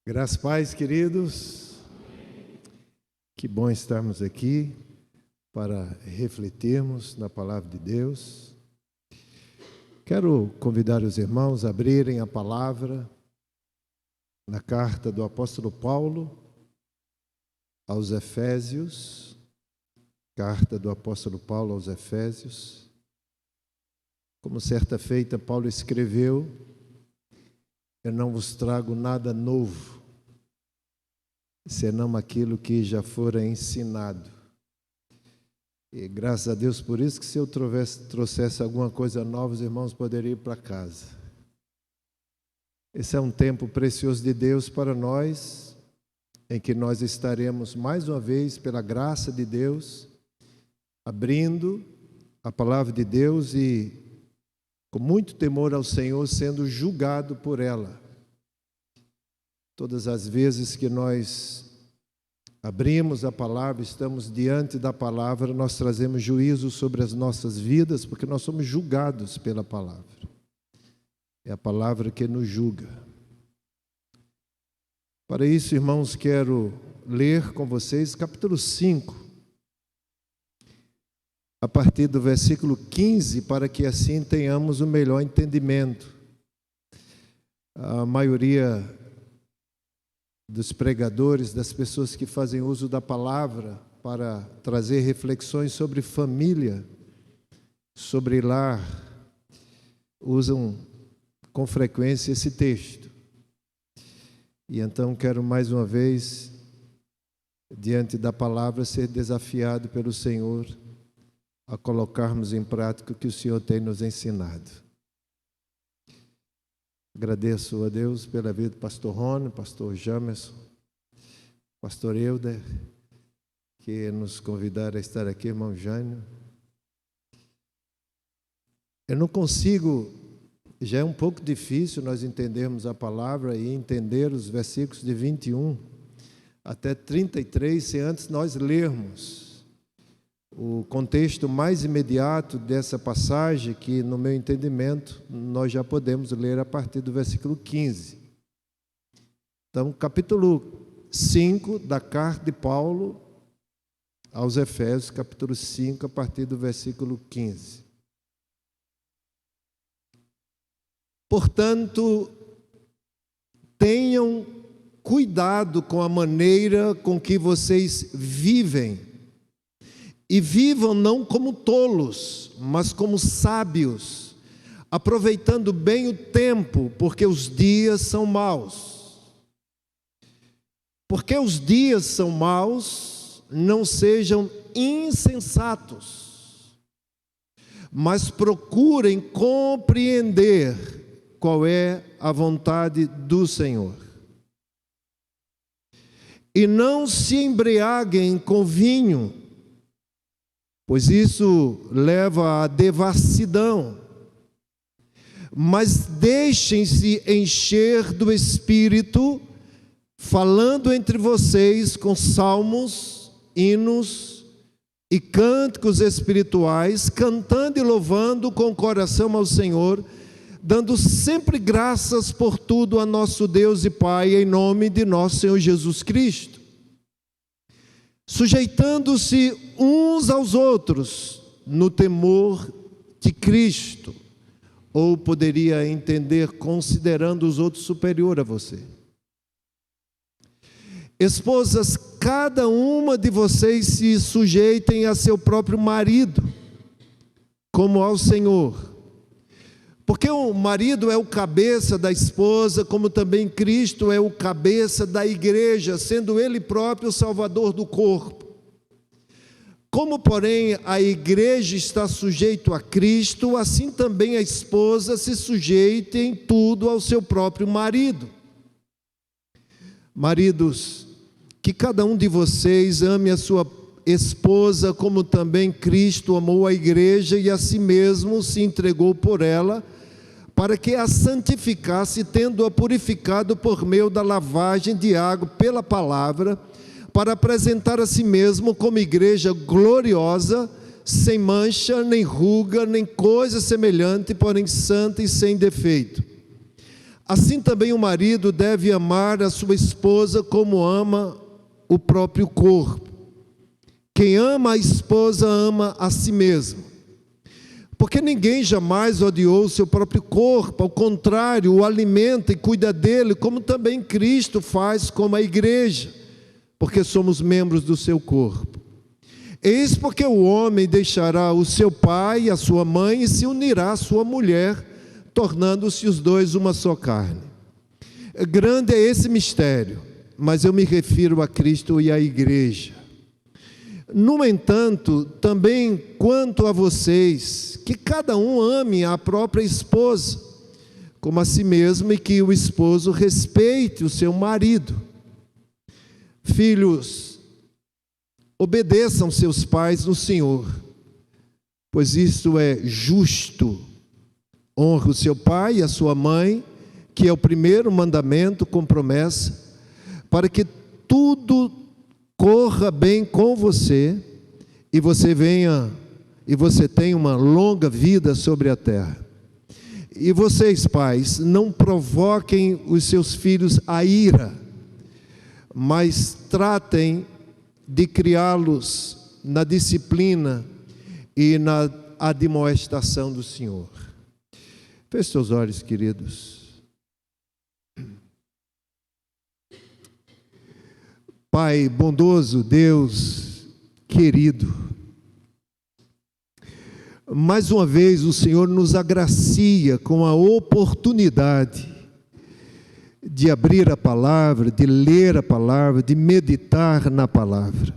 Graças a paz, queridos. Que bom estarmos aqui para refletirmos na palavra de Deus. Quero convidar os irmãos a abrirem a palavra na carta do apóstolo Paulo aos Efésios. Carta do apóstolo Paulo aos Efésios. Como certa feita Paulo escreveu: eu não vos trago nada novo, senão aquilo que já fora ensinado. E graças a Deus por isso, que se eu trouxesse alguma coisa nova, os irmãos poderiam ir para casa. Esse é um tempo precioso de Deus para nós, em que nós estaremos mais uma vez, pela graça de Deus, abrindo a palavra de Deus e com muito temor ao Senhor, sendo julgado por ela. Todas as vezes que nós abrimos a palavra, estamos diante da palavra, nós trazemos juízo sobre as nossas vidas, porque nós somos julgados pela palavra. É a palavra que nos julga. Para isso, irmãos, quero ler com vocês capítulo 5. A partir do versículo 15, para que assim tenhamos o melhor entendimento. A maioria dos pregadores, das pessoas que fazem uso da palavra para trazer reflexões sobre família, sobre lar, usam com frequência esse texto. E então quero mais uma vez, diante da palavra, ser desafiado pelo Senhor a colocarmos em prática o que o Senhor tem nos ensinado. Agradeço a Deus pela vida do pastor Rony, pastor Jamerson, pastor Euder, que nos convidaram a estar aqui, irmão Jânio. Eu não consigo, já é um pouco difícil nós entendermos a palavra e entender os versículos de 21 até 33, se antes nós lermos o contexto mais imediato dessa passagem, que no meu entendimento nós já podemos ler a partir do versículo 15. Então, capítulo 5 da carta de Paulo aos Efésios, capítulo 5, a partir do versículo 15. Portanto, tenham cuidado com a maneira com que vocês vivem, e vivam não como tolos, mas como sábios, aproveitando bem o tempo, porque os dias são maus. Porque os dias são maus, não sejam insensatos, mas procurem compreender qual é a vontade do Senhor. E não se embriaguem com vinho, pois isso leva à devassidão, mas deixem-se encher do Espírito, falando entre vocês com salmos, hinos e cânticos espirituais, cantando e louvando com o coração ao Senhor, dando sempre graças por tudo a nosso Deus e Pai, em nome de nosso Senhor Jesus Cristo, sujeitando-se uns aos outros no temor de Cristo, ou poderia entender considerando os outros superior a você. Esposas, cada uma de vocês se sujeitem a seu próprio marido, como ao Senhor. Porque o marido é o cabeça da esposa, como também Cristo é o cabeça da igreja, sendo Ele próprio o Salvador do corpo. Como, porém, a igreja está sujeita a Cristo, assim também a esposa se sujeite em tudo ao seu próprio marido. Maridos, que cada um de vocês ame a sua esposa, como também Cristo amou a igreja e a si mesmo se entregou por ela, para que a santificasse, tendo-a purificado por meio da lavagem de água pela palavra, para apresentar a si mesmo como igreja gloriosa, sem mancha, nem ruga, nem coisa semelhante, porém santa e sem defeito. Assim também o marido deve amar a sua esposa como ama o próprio corpo. Quem ama a esposa ama a si mesmo. Porque ninguém jamais odiou o seu próprio corpo, ao contrário, o alimenta e cuida dele, como também Cristo faz com a igreja, porque somos membros do seu corpo. Eis porque o homem deixará o seu pai e a sua mãe e se unirá à sua mulher, tornando-se os dois uma só carne. Grande é esse mistério, mas eu me refiro a Cristo e à igreja. No entanto, também quanto a vocês, que cada um ame a própria esposa, como a si mesmo, e que o esposo respeite o seu marido. Filhos, obedeçam seus pais no Senhor, pois isto é justo. Honre o seu pai e a sua mãe, que é o primeiro mandamento com promessa, para que tudo corra bem com você e você tenha uma longa vida sobre a terra. E vocês, pais, não provoquem os seus filhos a ira, mas tratem de criá-los na disciplina e na admoestação do Senhor. Feche seus olhos, queridos. Pai bondoso, Deus querido, mais uma vez o Senhor nos agracia com a oportunidade de abrir a palavra, de ler a palavra, de meditar na palavra.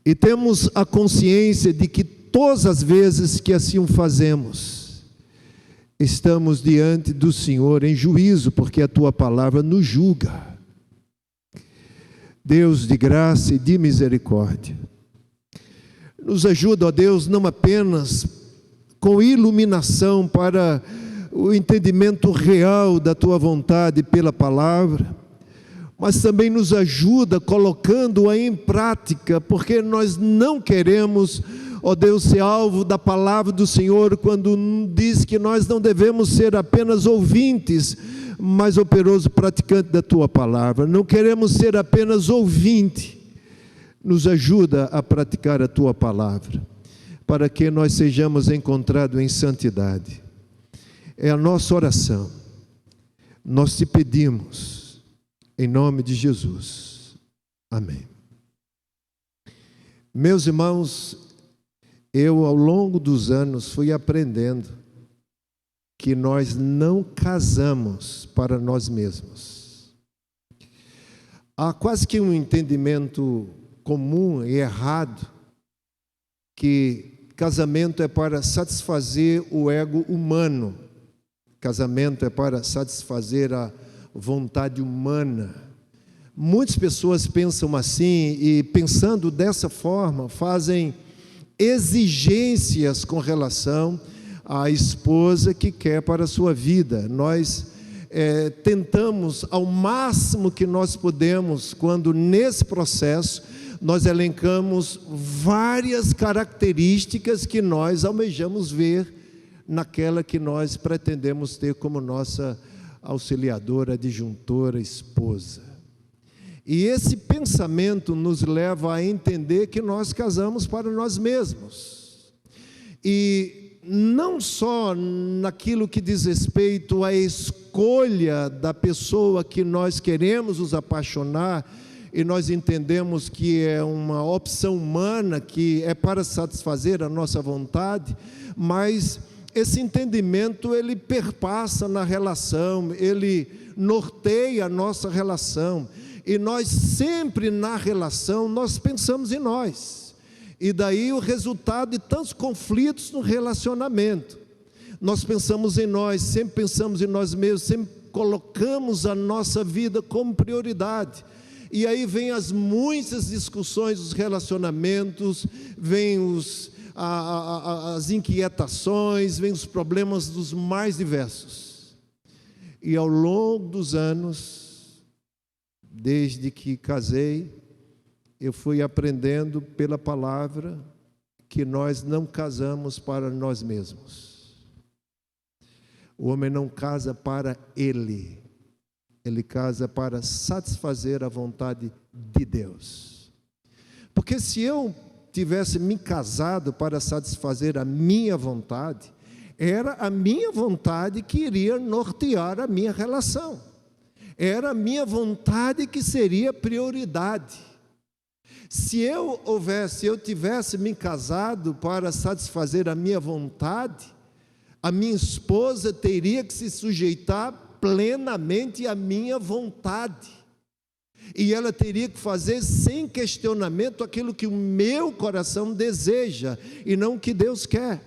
E temos a consciência de que todas as vezes que assim o fazemos, estamos diante do Senhor em juízo, porque a tua palavra nos julga. Deus de graça e de misericórdia, nos ajuda, ó Deus, não apenas com iluminação para o entendimento real da tua vontade pela palavra, mas também nos ajuda colocando-a em prática, porque nós não queremos, ó Deus, ser alvo da palavra do Senhor, quando diz que nós não devemos ser apenas ouvintes, mas operoso praticante da tua palavra. Não queremos ser apenas ouvinte. Nos ajuda a praticar a tua palavra, para que nós sejamos encontrados em santidade. É a nossa oração. Nós te pedimos, em nome de Jesus. Amém. Meus irmãos, eu ao longo dos anos fui aprendendo que nós não casamos para nós mesmos. Há quase que um entendimento comum e errado que casamento é para satisfazer o ego humano, casamento é para satisfazer a vontade humana. Muitas pessoas pensam assim e, pensando dessa forma, fazem exigências com relação à esposa que quer para a sua vida. Nós tentamos ao máximo que nós podemos, quando nesse processo nós elencamos várias características que nós almejamos ver naquela que nós pretendemos ter como nossa auxiliadora, adjuntora, esposa. E esse pensamento nos leva a entender que nós casamos para nós mesmos. E não só naquilo que diz respeito à escolha da pessoa que nós queremos nos apaixonar, e nós entendemos que é uma opção humana, que é para satisfazer a nossa vontade, mas esse entendimento ele perpassa na relação, ele norteia a nossa relação, e nós sempre na relação nós pensamos em nós, e daí o resultado de tantos conflitos no relacionamento. Nós pensamos em nós, sempre pensamos em nós mesmos, sempre colocamos a nossa vida como prioridade. E aí vem as muitas discussões dos relacionamentos, vem as inquietações, vem os problemas dos mais diversos. E ao longo dos anos, desde que casei, eu fui aprendendo pela palavra que nós não casamos para nós mesmos. O homem não casa para ele casa para satisfazer a vontade de Deus. Porque se eu tivesse me casado para satisfazer a minha vontade, era a minha vontade que iria nortear a minha relação. Era a minha vontade que seria prioridade. Se eu tivesse me casado para satisfazer a minha vontade, a minha esposa teria que se sujeitar plenamente à minha vontade. E ela teria que fazer sem questionamento aquilo que o meu coração deseja e não o que Deus quer.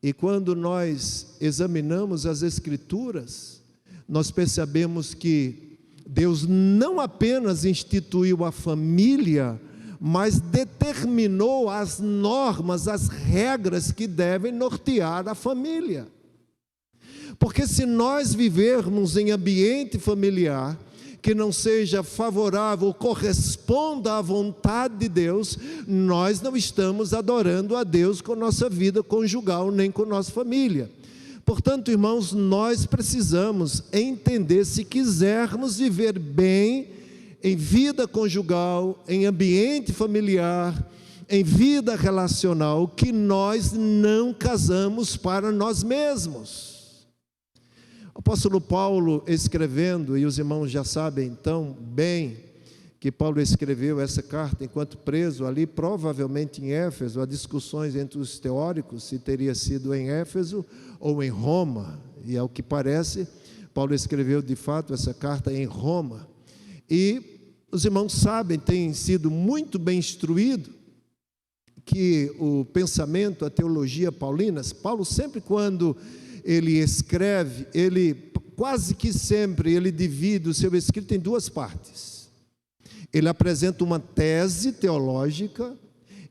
E quando nós examinamos as Escrituras, nós percebemos que Deus não apenas instituiu a família, mas determinou as normas, as regras que devem nortear a família. Porque se nós vivermos em ambiente familiar que não seja favorável, corresponda à vontade de Deus, nós não estamos adorando a Deus com nossa vida conjugal, nem com nossa família. Portanto, irmãos, nós precisamos entender, se quisermos viver bem em vida conjugal, em ambiente familiar, em vida relacional, que nós não casamos para nós mesmos. O apóstolo Paulo escrevendo, e os irmãos já sabem tão bem que Paulo escreveu essa carta enquanto preso ali, provavelmente em Éfeso. Há discussões entre os teóricos se teria sido em Éfeso ou em Roma, e ao que parece, Paulo escreveu de fato essa carta em Roma. E os irmãos sabem, têm sido muito bem instruídos, que o pensamento, a teologia paulina, Paulo sempre quando ele escreve, ele quase que sempre ele divide o seu escrito em duas partes. Ele apresenta uma tese teológica,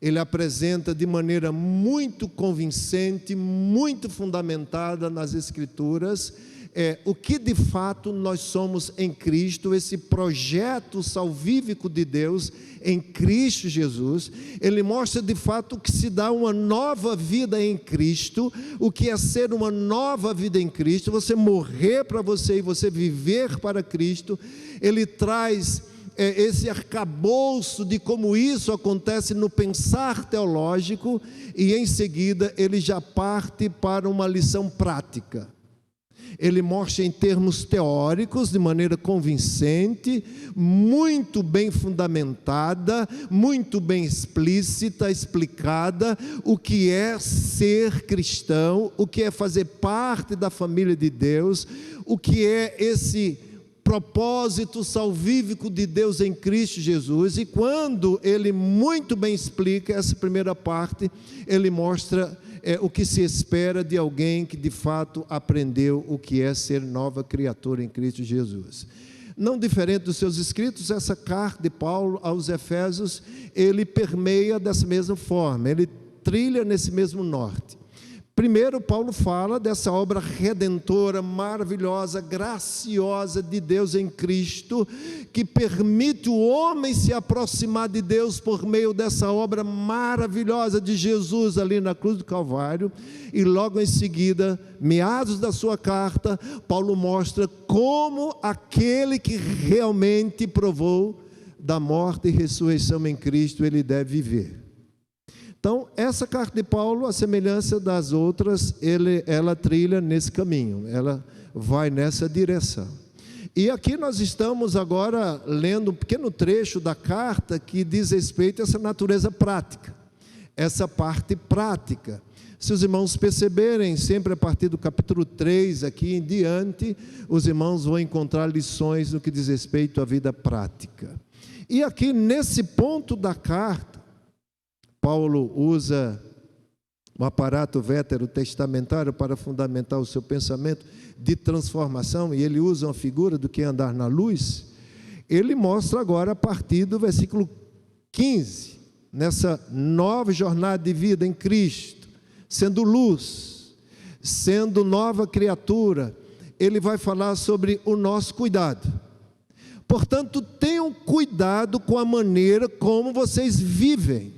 ele apresenta de maneira muito convincente, muito fundamentada nas Escrituras, o que de fato nós somos em Cristo, esse projeto salvífico de Deus em Cristo Jesus. Ele mostra de fato que se dá uma nova vida em Cristo, o que é ser uma nova vida em Cristo, você morrer para você e você viver para Cristo. Ele traz esse arcabouço de como isso acontece no pensar teológico, e em seguida ele já parte para uma lição prática. Ele mostra em termos teóricos, de maneira convincente, muito bem fundamentada, muito bem explícita, explicada, o que é ser cristão, o que é fazer parte da família de Deus, o que é esse propósito salvífico de Deus em Cristo Jesus. E quando ele muito bem explica essa primeira parte, ele mostra o que se espera de alguém que de fato aprendeu o que é ser nova criatura em Cristo Jesus. Não diferente dos seus escritos, essa carta de Paulo aos Efésios, ele permeia dessa mesma forma, ele trilha nesse mesmo norte. Primeiro, Paulo fala dessa obra redentora, maravilhosa, graciosa de Deus em Cristo, que permite o homem se aproximar de Deus por meio dessa obra maravilhosa de Jesus ali na cruz do Calvário. E logo em seguida, meados da sua carta, Paulo mostra como aquele que realmente provou da morte e ressurreição em Cristo, ele deve viver. Então, essa carta de Paulo, a semelhança das outras, ela trilha nesse caminho, ela vai nessa direção. E aqui nós estamos agora lendo um pequeno trecho da carta que diz respeito a essa natureza prática, essa parte prática. Se os irmãos perceberem, sempre a partir do capítulo 3 aqui em diante, os irmãos vão encontrar lições no que diz respeito à vida prática. E aqui nesse ponto da carta, Paulo usa um aparato veterotestamentário para fundamentar o seu pensamento de transformação, e ele usa uma figura do que é andar na luz. Ele mostra agora a partir do versículo 15, nessa nova jornada de vida em Cristo, sendo luz, sendo nova criatura, ele vai falar sobre o nosso cuidado. Portanto, tenham cuidado com a maneira como vocês vivem.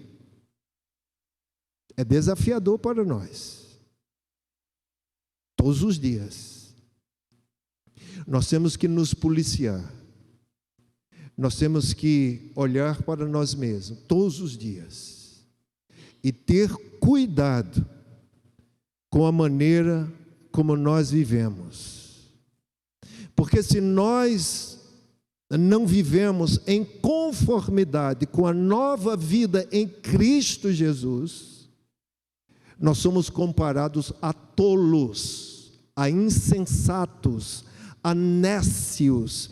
É desafiador para nós. Todos os dias. Nós temos que nos policiar. Nós temos que olhar para nós mesmos todos os dias e ter cuidado com a maneira como nós vivemos. Porque se nós não vivemos em conformidade com a nova vida em Cristo Jesus, nós somos comparados a tolos, a insensatos, a nécios.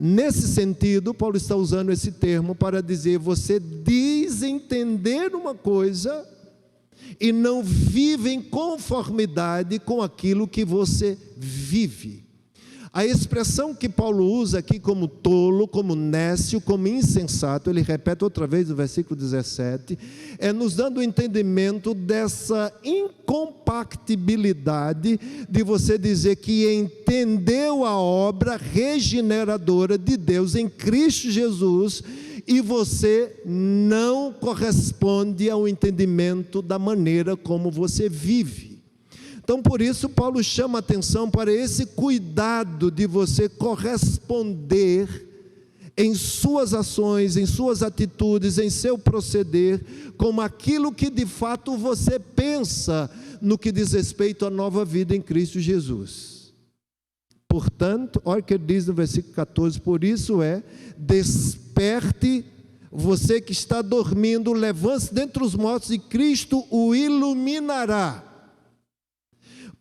Nesse sentido, Paulo está usando esse termo para dizer: você diz entender uma coisa e não vive em conformidade com aquilo que você vive. A expressão que Paulo usa aqui como tolo, como nécio, como insensato, ele repete outra vez no versículo 17, é nos dando o entendimento dessa incompatibilidade de você dizer que entendeu a obra regeneradora de Deus em Cristo Jesus e você não corresponde ao entendimento da maneira como você vive. Então, por isso, Paulo chama a atenção para esse cuidado de você corresponder em suas ações, em suas atitudes, em seu proceder, com aquilo que de fato você pensa no que diz respeito à nova vida em Cristo Jesus. Portanto, olha o que ele diz no versículo 14: por isso desperte, você que está dormindo, levante-se dentre os mortos e Cristo o iluminará.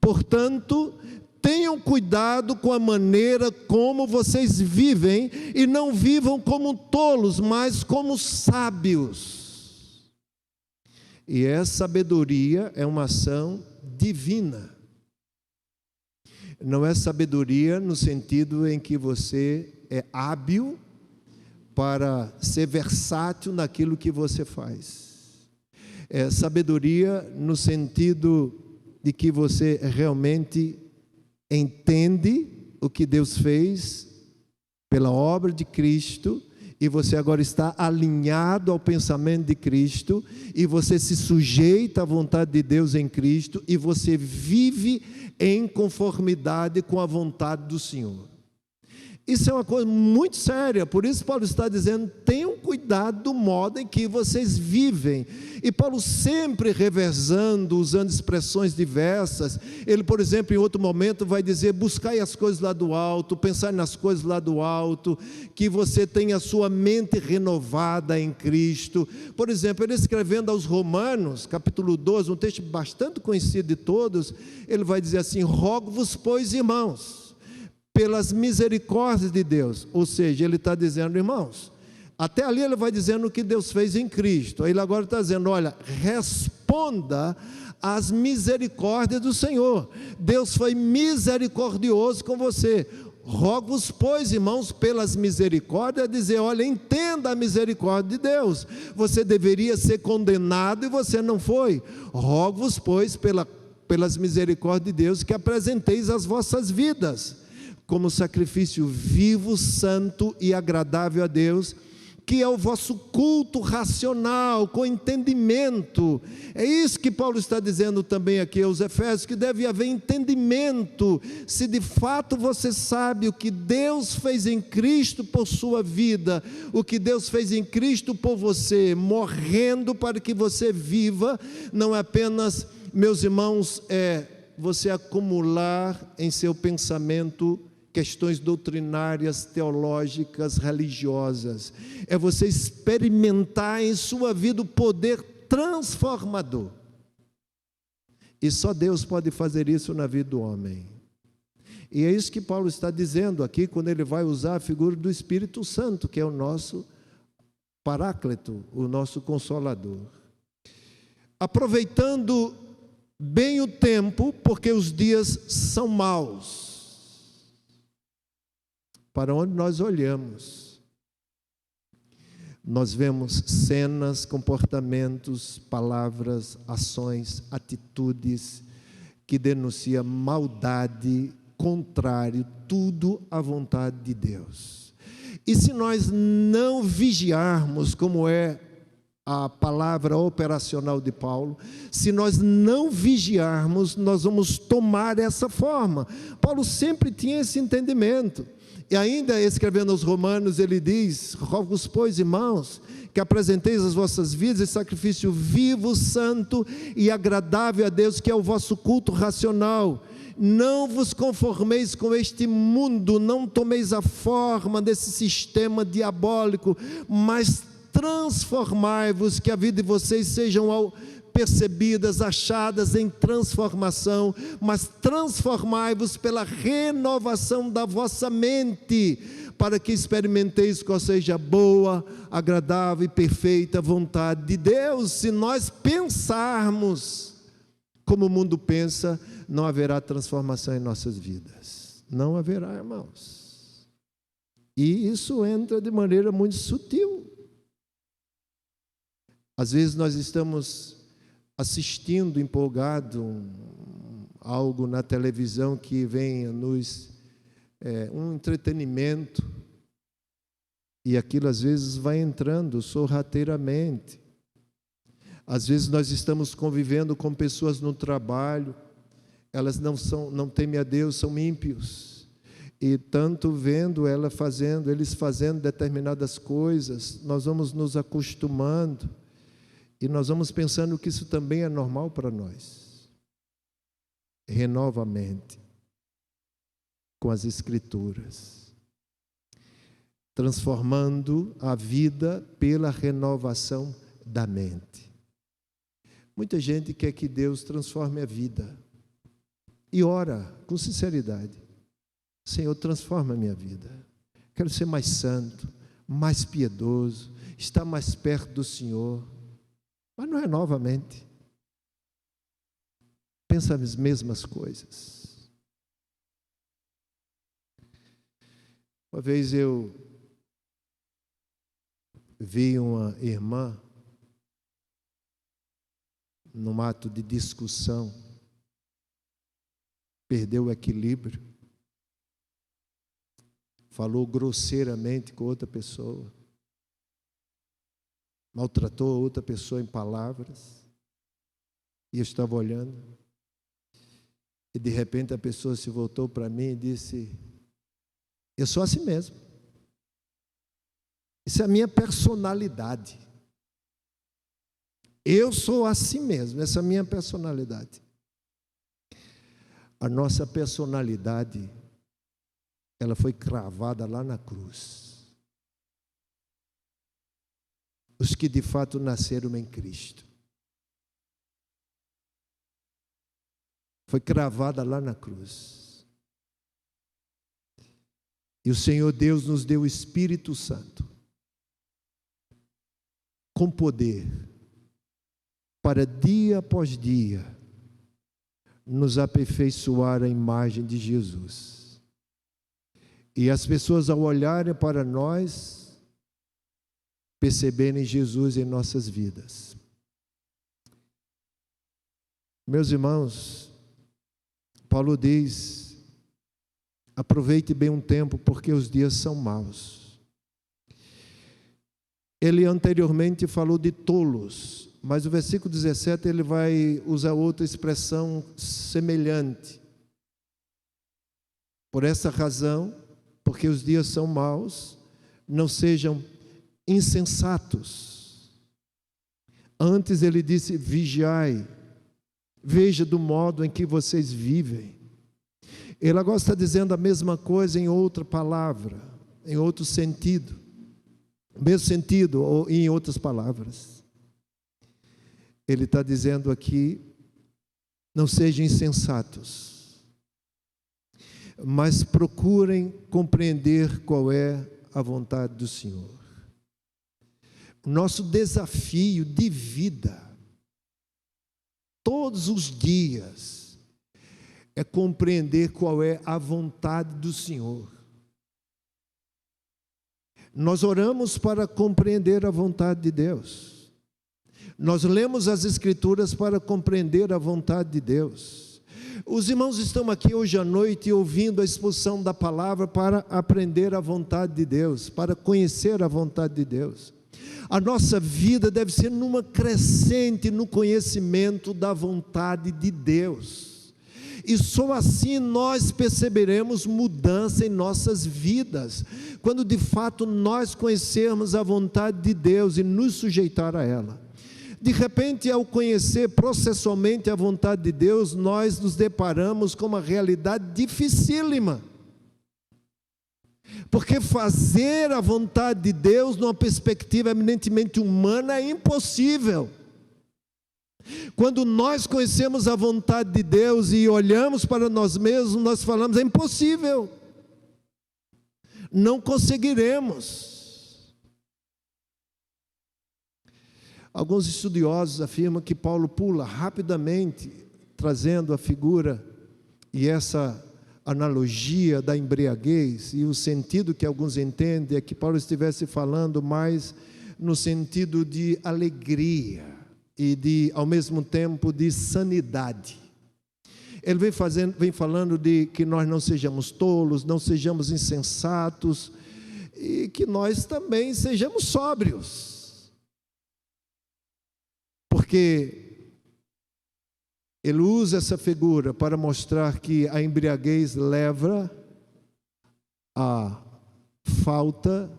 Portanto, tenham cuidado com a maneira como vocês vivem, e não vivam como tolos, mas como sábios. E essa sabedoria é uma ação divina. Não é sabedoria no sentido em que você é hábil para ser versátil naquilo que você faz. É sabedoria no sentido de que você realmente entende o que Deus fez pela obra de Cristo, e você agora está alinhado ao pensamento de Cristo, e você se sujeita à vontade de Deus em Cristo, e você vive em conformidade com a vontade do Senhor. Isso é uma coisa muito séria, por isso Paulo está dizendo: tenham cuidado do modo em que vocês vivem. E Paulo sempre revezando, usando expressões diversas. Ele, por exemplo, em outro momento vai dizer: buscai as coisas lá do alto, pensai nas coisas lá do alto, que você tenha a sua mente renovada em Cristo. Por exemplo, ele escrevendo aos Romanos, capítulo 12, um texto bastante conhecido de todos, ele vai dizer assim: rogo-vos, pois, irmãos, pelas misericórdias de Deus. Ou seja, ele está dizendo, irmãos, até ali ele vai dizendo o que Deus fez em Cristo. Ele agora está dizendo: olha, responda às misericórdias do Senhor. Deus foi misericordioso com você. Rogo-vos, pois, irmãos, pelas misericórdias, dizer: olha, entenda a misericórdia de Deus. Você deveria ser condenado e você não foi. Rogo-vos, pois, pelas misericórdias de Deus, que apresenteis as vossas vidas como sacrifício vivo, santo e agradável a Deus, que é o vosso culto racional, com entendimento. É isso que Paulo está dizendo também aqui aos Efésios, que deve haver entendimento, se de fato você sabe o que Deus fez em Cristo por sua vida, o que Deus fez em Cristo por você, morrendo para que você viva. Não é apenas, meus irmãos, você acumular em seu pensamento questões doutrinárias, teológicas, religiosas. É você experimentar em sua vida o poder transformador. E só Deus pode fazer isso na vida do homem. E é isso que Paulo está dizendo aqui, quando ele vai usar a figura do Espírito Santo, que é o nosso Paráclito, o nosso Consolador. Aproveitando bem o tempo, porque os dias são maus. Para onde nós olhamos, nós vemos cenas, comportamentos, palavras, ações, atitudes que denunciam maldade, contrário, tudo à vontade de Deus. E se nós não vigiarmos, como é a palavra operacional de Paulo, se nós não vigiarmos, nós vamos tomar essa forma. Paulo sempre tinha esse entendimento. E ainda escrevendo aos Romanos, ele diz: rogo-vos, pois, irmãos, que apresenteis as vossas vidas em sacrifício vivo, santo e agradável a Deus, que é o vosso culto racional. Não vos conformeis com este mundo, não tomeis a forma desse sistema diabólico, mas transformai-vos, que a vida de vocês sejam percebidas, achadas em transformação, mas transformai-vos pela renovação da vossa mente, para que experimenteis qual seja a boa, agradável e perfeita vontade de Deus. Se nós pensarmos como o mundo pensa, não haverá transformação em nossas vidas. Não haverá, irmãos. E isso entra de maneira muito sutil. Às vezes nós estamos assistindo empolgado algo na televisão que venha nos um entretenimento, e aquilo às vezes vai entrando sorrateiramente. Às vezes nós estamos convivendo com pessoas no trabalho, elas não temem a Deus, são ímpios, e tanto vendo eles fazendo determinadas coisas, nós vamos nos acostumando, e nós vamos pensando que isso também é normal para nós. Renova a mente com as Escrituras, transformando a vida pela renovação da mente. Muita gente quer que Deus transforme a vida e ora com sinceridade: Senhor, transforma a minha vida, quero ser mais santo, mais piedoso, estar mais perto do Senhor. Mas não renova a mente, pensa as mesmas coisas. Uma vez eu vi uma irmã num ato de discussão, perdeu o equilíbrio, falou grosseiramente com outra pessoa, maltratou a outra pessoa em palavras, e eu estava olhando, e de repente a pessoa se voltou para mim e disse: eu sou assim mesmo, isso é a minha personalidade, eu sou assim mesmo, essa é a minha personalidade. A nossa personalidade, ela foi cravada lá na cruz. Os que de fato nasceram em Cristo, foi cravada lá na cruz. E o Senhor Deus nos deu o Espírito Santo, com poder, para dia após dia, nos aperfeiçoar a imagem de Jesus. E as pessoas, ao olharem para nós, perceberem Jesus em nossas vidas. Meus irmãos, Paulo diz: aproveite bem um tempo, porque os dias são maus. Ele anteriormente falou de tolos, mas o versículo 17 ele vai usar outra expressão semelhante. Por essa razão, porque os dias são maus, não sejam insensatos. Antes ele disse: vigiai, veja do modo em que vocês vivem. Ele agora está dizendo a mesma coisa em outra palavra, em outro sentido, mesmo sentido ou em outras palavras. Ele está dizendo aqui: não sejam insensatos, mas procurem compreender qual é a vontade do Senhor. Nosso desafio de vida, todos os dias, é compreender qual é a vontade do Senhor. Nós oramos para compreender a vontade de Deus. Nós lemos as Escrituras para compreender a vontade de Deus. Os irmãos estão aqui hoje à noite ouvindo a exposição da palavra para aprender a vontade de Deus, para conhecer a vontade de Deus. A nossa vida deve ser numa crescente no conhecimento da vontade de Deus. E só assim nós perceberemos mudança em nossas vidas, quando de fato nós conhecermos a vontade de Deus e nos sujeitar a ela. De repente, ao conhecer processualmente a vontade de Deus, nós nos deparamos com uma realidade dificílima. Porque fazer a vontade de Deus numa perspectiva eminentemente humana é impossível. Quando nós conhecemos a vontade de Deus e olhamos para nós mesmos, nós falamos, é impossível. Não conseguiremos. Alguns estudiosos afirmam que Paulo pula rapidamente, trazendo a figura e essa analogia da embriaguez, e o sentido que alguns entendem é que Paulo estivesse falando mais no sentido de alegria e ao mesmo tempo de sanidade. Ele vem falando de que nós não sejamos tolos, não sejamos insensatos, e que nós também sejamos sóbrios. Porque ele usa essa figura para mostrar que a embriaguez leva à falta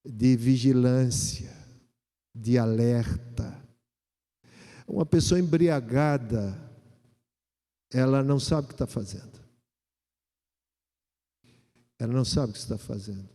de vigilância, de alerta. Uma pessoa embriagada, ela não sabe o que está fazendo. Ela não sabe o que está fazendo.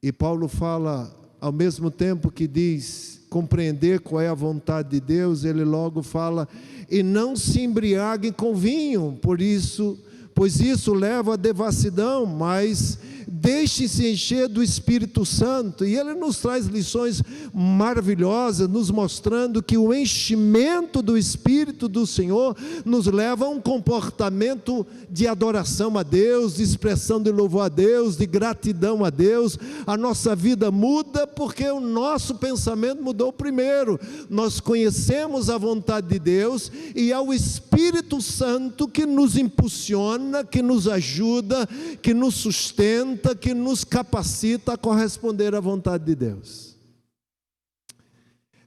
E Paulo fala, ao mesmo tempo que diz compreender qual é a vontade de Deus, ele logo fala, e não se embriaguem com vinho, pois isso leva à devassidão, mas deixe-se encher do Espírito Santo. E ele nos traz lições maravilhosas, nos mostrando que o enchimento do Espírito do Senhor nos leva a um comportamento de adoração a Deus, de expressão de louvor a Deus, de gratidão a Deus. A nossa vida muda porque o nosso pensamento mudou primeiro. Nós conhecemos a vontade de Deus e é o Espírito Santo que nos impulsiona, que nos ajuda, que nos sustenta, que nos capacita a corresponder à vontade de Deus.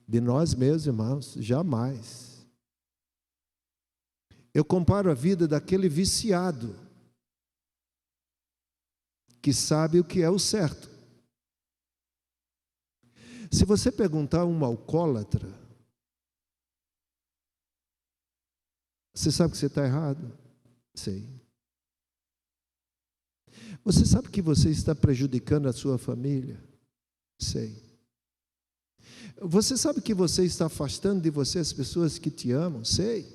De nós mesmos, irmãos, jamais. Eu comparo a vida daquele viciado que sabe o que é o certo. Se você perguntar a um alcoólatra, você sabe que você está errado? Sei. Você sabe que você está prejudicando a sua família? Sei. Você sabe que você está afastando de você as pessoas que te amam? Sei.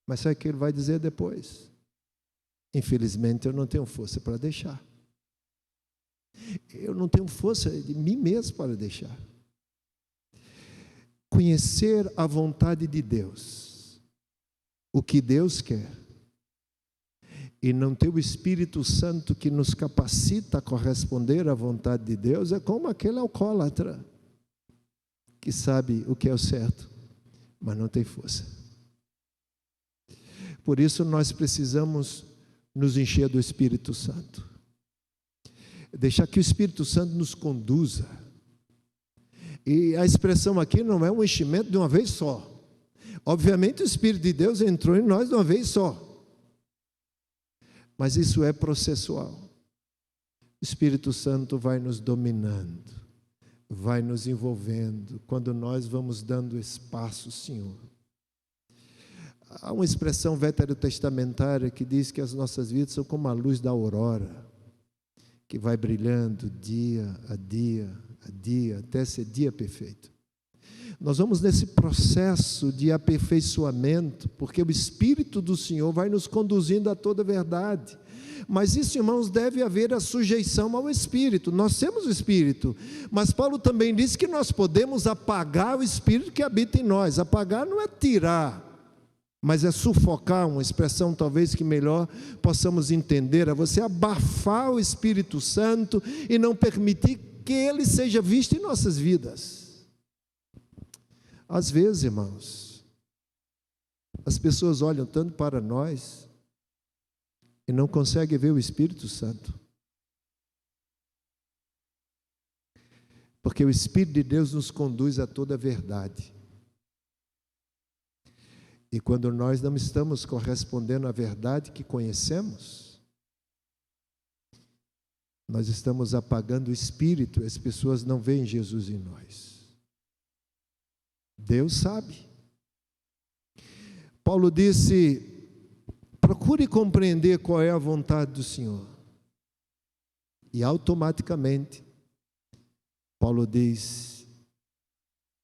Mas sabe o que ele vai dizer depois? Infelizmente eu não tenho força para deixar. Eu não tenho força de mim mesmo para deixar. Conhecer a vontade de Deus, o que Deus quer, e não ter o Espírito Santo que nos capacita a corresponder à vontade de Deus, é como aquele alcoólatra que sabe o que é o certo, mas não tem força. Por isso nós precisamos nos encher do Espírito Santo, deixar que o Espírito Santo nos conduza. E a expressão aqui não é um enchimento de uma vez só. Obviamente o Espírito de Deus entrou em nós de uma vez só, mas isso é processual. O Espírito Santo vai nos dominando, vai nos envolvendo, quando nós vamos dando espaço, Senhor. Há uma expressão veterotestamentária que diz que as nossas vidas são como a luz da aurora, que vai brilhando dia a dia, até ser dia perfeito. Nós vamos nesse processo de aperfeiçoamento, porque o Espírito do Senhor vai nos conduzindo a toda a verdade. Mas isso, irmãos, deve haver a sujeição ao Espírito. Nós temos o Espírito, mas Paulo também diz que nós podemos apagar o Espírito que habita em nós. Apagar não é tirar, mas é sufocar, uma expressão talvez que melhor possamos entender, é você abafar o Espírito Santo e não permitir que ele seja visto em nossas vidas. Às vezes, irmãos, as pessoas olham tanto para nós e não conseguem ver o Espírito Santo. Porque o Espírito de Deus nos conduz a toda a verdade. E quando nós não estamos correspondendo à verdade que conhecemos, nós estamos apagando o Espírito, as pessoas não veem Jesus em nós. Deus sabe. Paulo disse: procure compreender qual é a vontade do Senhor. E automaticamente, Paulo diz: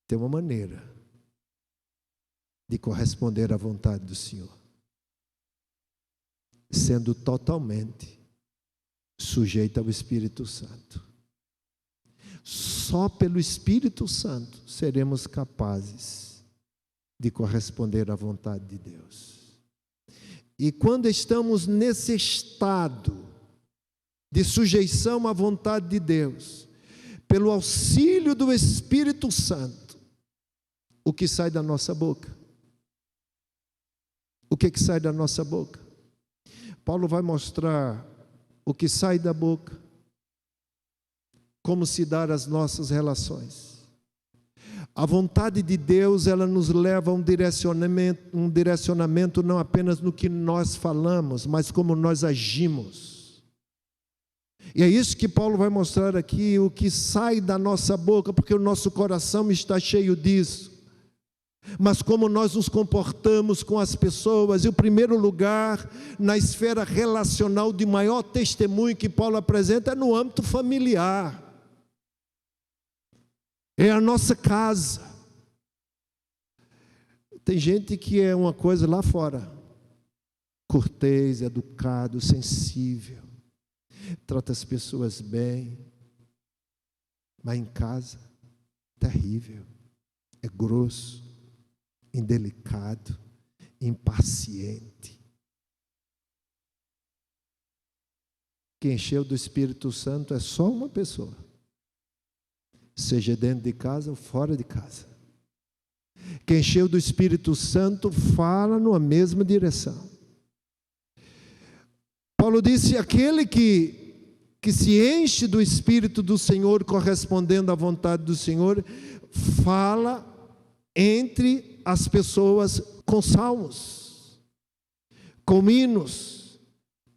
tem uma maneira de corresponder à vontade do Senhor, sendo totalmente sujeito ao Espírito Santo. Só pelo Espírito Santo seremos capazes de corresponder à vontade de Deus. E quando estamos nesse estado de sujeição à vontade de Deus, pelo auxílio do Espírito Santo, o que sai da nossa boca? O que sai da nossa boca? Paulo vai mostrar o que sai da boca, como se dar as nossas relações. A vontade de Deus, ela nos leva a um direcionamento não apenas no que nós falamos, mas como nós agimos. E é isso que Paulo vai mostrar aqui, o que sai da nossa boca, porque o nosso coração está cheio disso. Mas como nós nos comportamos com as pessoas, e o primeiro lugar na esfera relacional de maior testemunho que Paulo apresenta é no âmbito familiar. É a nossa casa. Tem gente que é uma coisa lá fora, cortês, educado, sensível, trata as pessoas bem, mas em casa, terrível, é grosso, indelicado, impaciente. Quem encheu do Espírito Santo é só uma pessoa, seja dentro de casa ou fora de casa. Quem encheu do Espírito Santo fala numa mesma direção. Paulo disse: aquele que se enche do Espírito do Senhor, correspondendo à vontade do Senhor, fala entre as pessoas com salmos, com hinos,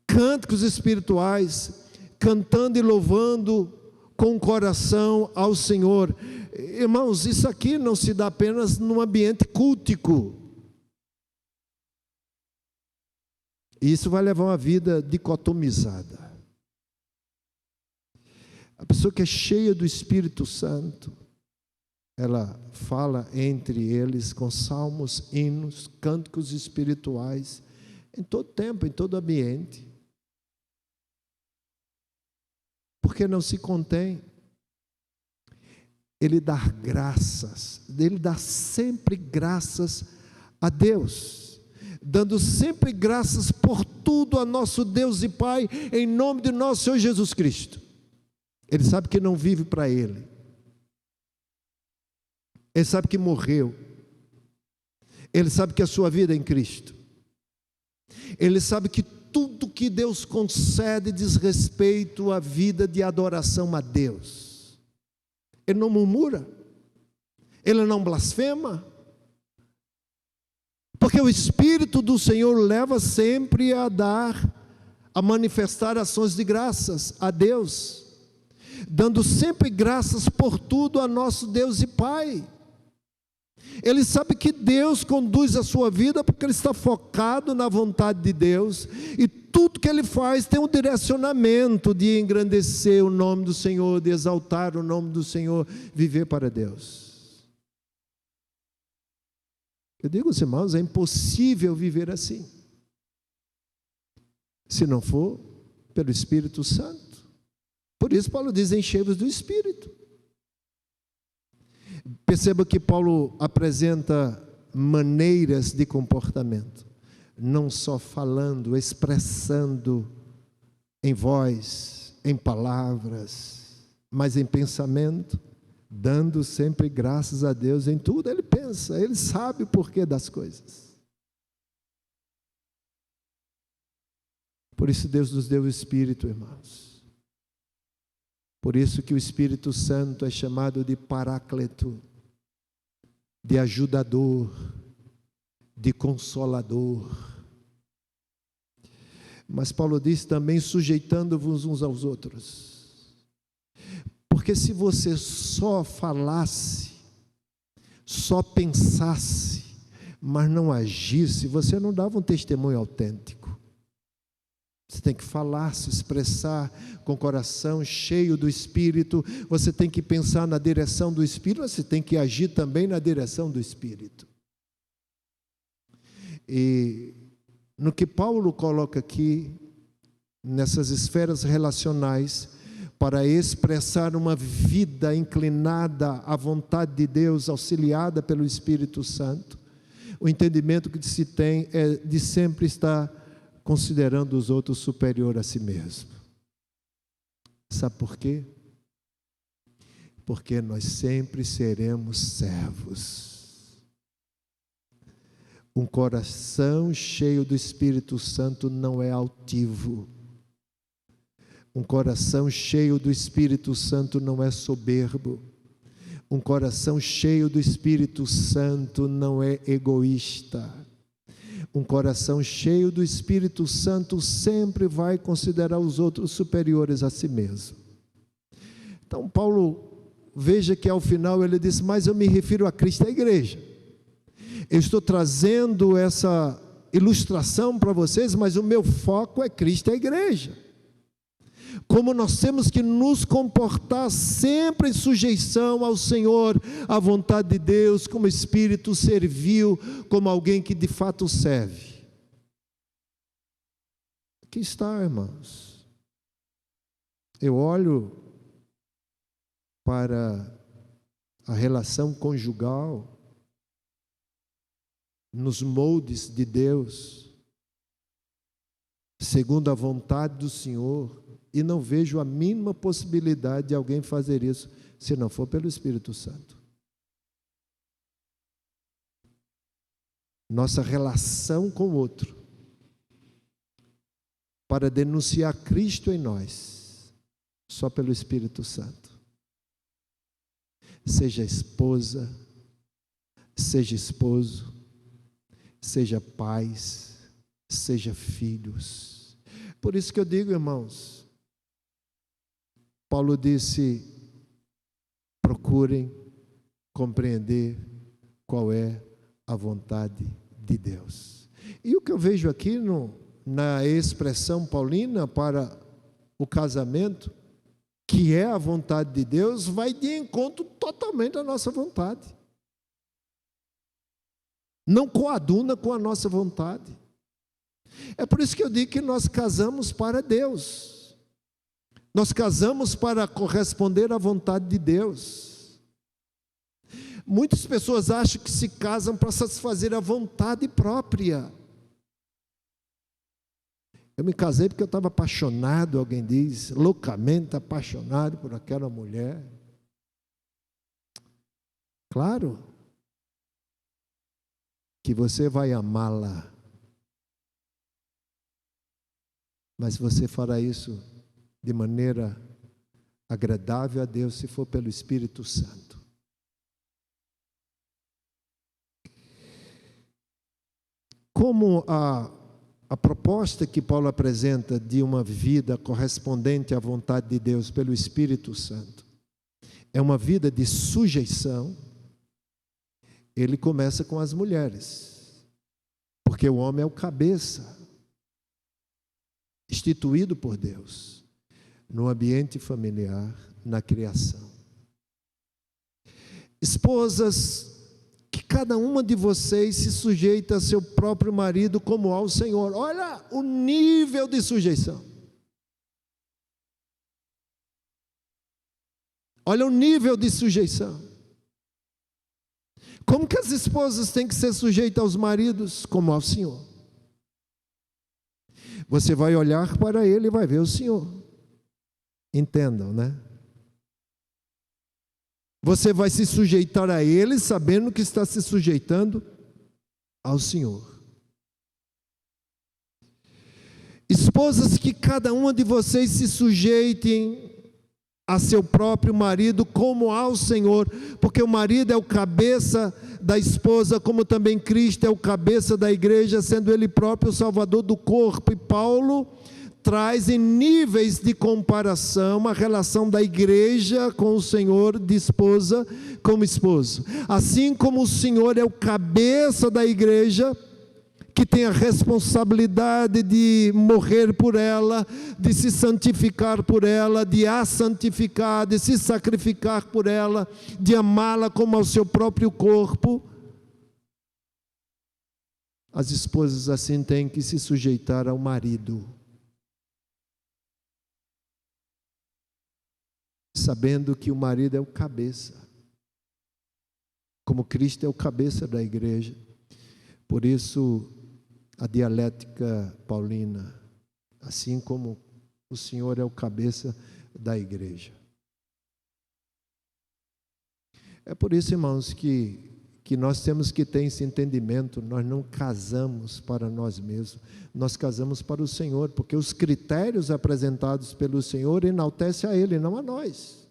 cânticos espirituais, cantando e louvando com o coração ao Senhor. Irmãos, isso aqui não se dá apenas num ambiente cultico. Isso vai levar uma vida dicotomizada. A pessoa que é cheia do Espírito Santo, ela fala entre eles com salmos, hinos, cânticos espirituais, em todo tempo, em todo ambiente. Porque não se contém. Ele dá graças, ele dá sempre graças a Deus, dando sempre graças por tudo a nosso Deus e Pai, em nome de nosso Senhor Jesus Cristo. Ele sabe que não vive para Ele. Ele sabe que morreu. Ele sabe que a sua vida é em Cristo. Ele sabe que tudo que Deus concede diz respeito à vida de adoração a Deus. Ele não murmura. Ele não blasfema. Porque o Espírito do Senhor leva sempre a manifestar ações de graças a Deus, dando sempre graças por tudo a nosso Deus e Pai. Ele sabe que Deus conduz a sua vida porque ele está focado na vontade de Deus, e tudo que ele faz tem um direcionamento de engrandecer o nome do Senhor, de exaltar o nome do Senhor, viver para Deus. Eu digo aos irmãos, é impossível viver assim, se não for pelo Espírito Santo. Por isso Paulo diz: enchei-vos do Espírito. Perceba que Paulo apresenta maneiras de comportamento, não só falando, expressando em voz, em palavras, mas em pensamento, dando sempre graças a Deus em tudo. Ele pensa, ele sabe o porquê das coisas. Por isso Deus nos deu o Espírito, irmãos, Por isso que o Espírito Santo é chamado de Paráclito, de ajudador, de consolador. Mas Paulo diz também, sujeitando-vos uns aos outros. Porque se você só falasse, só pensasse, mas não agisse, você não dava um testemunho autêntico. Você tem que falar, se expressar com o coração cheio do Espírito. Você tem que pensar na direção do Espírito, você tem que agir também na direção do Espírito. E no que Paulo coloca aqui, nessas esferas relacionais, para expressar uma vida inclinada à vontade de Deus, auxiliada pelo Espírito Santo, o entendimento que se tem é de sempre estar considerando os outros superior a si mesmo. Sabe por quê? Porque nós sempre seremos servos. Um coração cheio do Espírito Santo não é altivo. Um coração cheio do Espírito Santo não é soberbo. Um coração cheio do Espírito Santo não é egoísta. Um coração cheio do Espírito Santo sempre vai considerar os outros superiores a si mesmo. Então Paulo, veja que ao final ele diz, mas eu me refiro a Cristo e à igreja. Eu estou trazendo essa ilustração para vocês, mas o meu foco é Cristo e a igreja. Como nós temos que nos comportar sempre em sujeição ao Senhor, à vontade de Deus, como Espírito servil, como alguém que de fato serve. Aqui está, irmãos. Eu olho para a relação conjugal nos moldes de Deus, segundo a vontade do Senhor, e não vejo a mínima possibilidade de alguém fazer isso, se não for pelo Espírito Santo. Nossa relação com o outro, para denunciar Cristo em nós, só pelo Espírito Santo. Seja esposa, seja esposo, seja pais, seja filhos. Por isso que eu digo, irmãos, Paulo disse, procurem compreender qual é a vontade de Deus. E o que eu vejo aqui na expressão paulina para o casamento, que é a vontade de Deus, vai de encontro totalmente à nossa vontade. Não coaduna com a nossa vontade. É por isso que eu digo que nós casamos para Deus. Nós casamos para corresponder à vontade de Deus. Muitas pessoas acham que se casam para satisfazer a vontade própria. Eu me casei porque eu estava apaixonado, alguém diz, loucamente apaixonado por aquela mulher. Claro que você vai amá-la, mas você fará isso de maneira agradável a Deus, se for pelo Espírito Santo. Como a proposta que Paulo apresenta de uma vida correspondente à vontade de Deus pelo Espírito Santo é uma vida de sujeição, ele começa com as mulheres, porque o homem é o cabeça, instituído por Deus, no ambiente familiar, na criação. Esposas, que cada uma de vocês se sujeita a seu próprio marido como ao Senhor. Olha o nível de sujeição. Olha o nível de sujeição. Como que as esposas têm que ser sujeitas aos maridos? Como ao Senhor. Você vai olhar para ele e vai ver o Senhor. Entendam, né? Você vai se sujeitar a ele sabendo que está se sujeitando ao Senhor. Esposas, que cada uma de vocês se sujeitem a seu próprio marido como ao Senhor, porque o marido é o cabeça da esposa, como também Cristo é o cabeça da igreja, sendo ele próprio o salvador do corpo. E Paulo traz em níveis de comparação a relação da igreja com o Senhor, de esposa como esposo. Assim como o Senhor é o cabeça da igreja, que tem a responsabilidade de morrer por ela, de se santificar por ela, de a santificar, de se sacrificar por ela, de amá-la como ao seu próprio corpo. As esposas assim têm que se sujeitar ao marido, sabendo que o marido é o cabeça, como Cristo é o cabeça da igreja. Por isso, a dialética paulina, assim como o Senhor é o cabeça da igreja. É por isso, irmãos, que nós temos que ter esse entendimento. Nós não casamos para nós mesmos, nós casamos para o Senhor, porque os critérios apresentados pelo Senhor enaltecem a Ele, não a nós.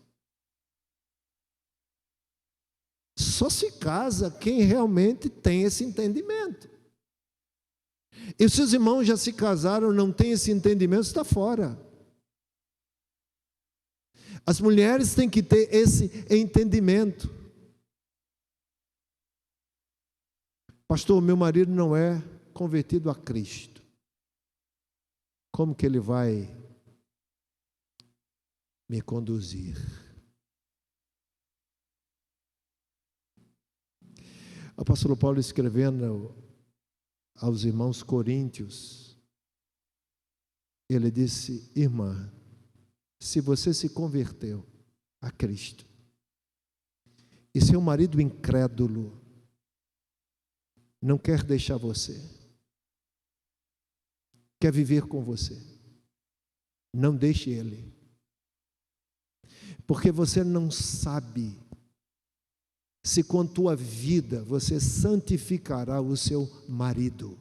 Só se casa quem realmente tem esse entendimento. E se os irmãos já se casaram, não têm esse entendimento, está fora. As mulheres têm que ter esse entendimento. Pastor, meu marido não é convertido a Cristo. Como que ele vai me conduzir? O apóstolo Paulo, escrevendo aos irmãos coríntios, ele disse: irmã, se você se converteu a Cristo e seu marido incrédulo não quer deixar você, quer viver com você, não deixe ele, porque você não sabe se com a tua vida você santificará o seu marido.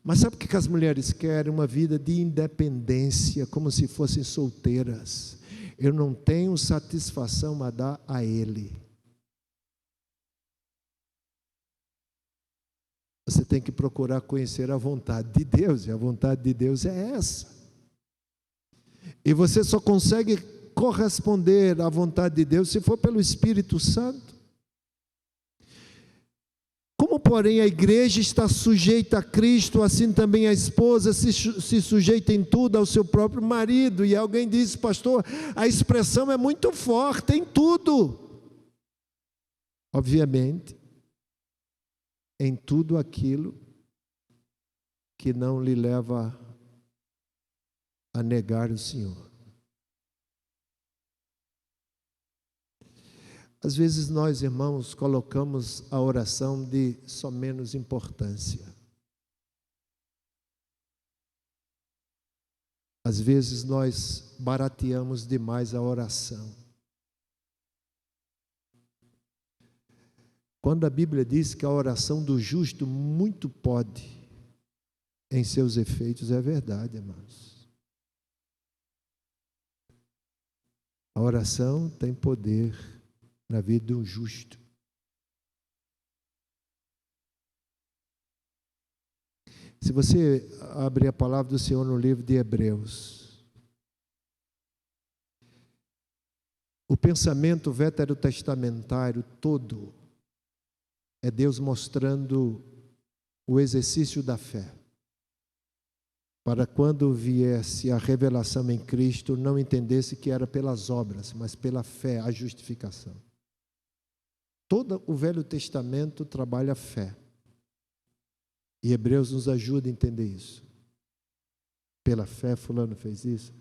Mas sabe o que as mulheres querem? Uma vida de independência, como se fossem solteiras. Eu não tenho satisfação a dar a ele. Você tem que procurar conhecer a vontade de Deus, e a vontade de Deus é essa. E você só consegue corresponder à vontade de Deus se for pelo Espírito Santo. Como, porém, a igreja está sujeita a Cristo, assim também a esposa se sujeita em tudo ao seu próprio marido. E alguém diz: pastor, a expressão é muito forte, em tudo. Obviamente, em tudo aquilo que não lhe leva a negar o Senhor. Às vezes nós, irmãos, colocamos a oração de só menos importância. Às vezes nós barateamos demais a oração. Quando a Bíblia diz que a oração do justo muito pode em seus efeitos, é verdade, irmãos. A oração tem poder na vida de um justo. Se você abrir a palavra do Senhor no livro de Hebreus, o pensamento veterotestamentário todo é Deus mostrando o exercício da fé, para quando viesse a revelação em Cristo, não entendesse que era pelas obras, mas pela fé, a justificação. Todo o Velho Testamento trabalha a fé. E Hebreus nos ajuda a entender isso. Pela fé fulano fez isso.